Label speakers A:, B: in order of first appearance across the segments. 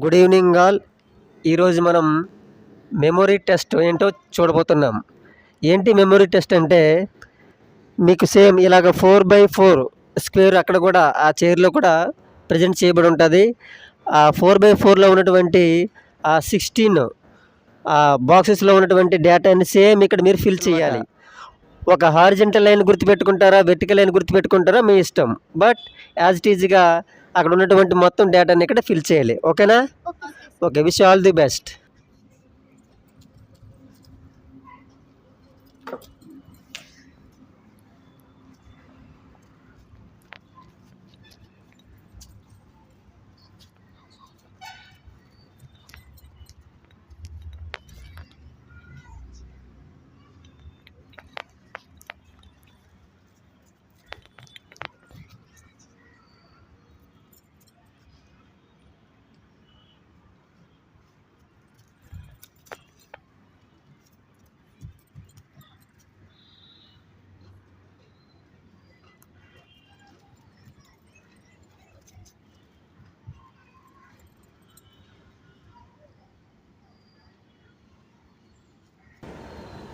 A: Good evening all. ఈరోజు మనం memory test ఏంటో చూడబోతున్నాం. ఏంటి మెమొరీ టెస్ట్ అంటే మీకు సేమ్ ఇలాగ 4x4 స్క్వేర్ అక్కడ కూడా ఆ చైర్లో కూడా ప్రజెంట్ చేయబడి ఉంటుంది. ఆ 4x4లో ఉన్నటువంటి ఆ 16 బాక్సెస్లో ఉన్నటువంటి డేటాని సేమ్ ఇక్కడ మీరు ఫిల్ చేయాలి. ఒక హారిజంటల్ లైన్ గుర్తుపెట్టుకుంటారా, వెర్టికల్ లైన్ గుర్తుపెట్టుకుంటారా మీ ఇష్టం. బట్ యాజ్ ఇట్ ఈజ్గా అక్కడ ఉన్నటువంటి మొత్తం డేటాని ఇక్కడ ఫిల్ చేయాలి. ఓకేనా? Okay, wish all the best.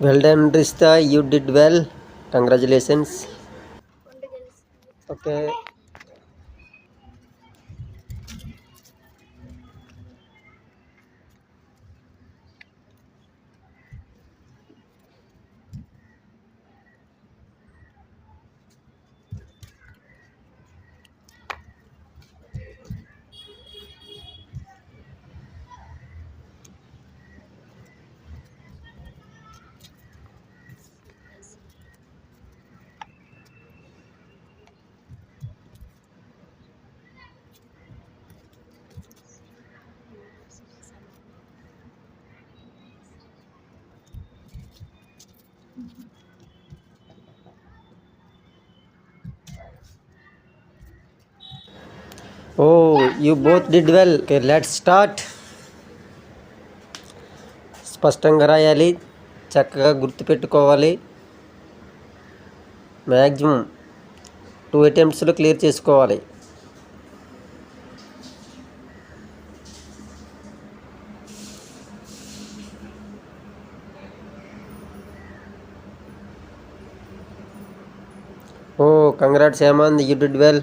A: Well done Rista, you did well, congratulations. Okay, oh you both did well. Okay, let's start. స్పష్టంగా రాయాలి, చక్కగా గుర్తుపెట్టుకోవాలి. మ్యాక్సిమం 2 అటెంప్ట్స్లో క్లియర్ చేసుకోవాలి. Oh congrats Hemanth, you did well.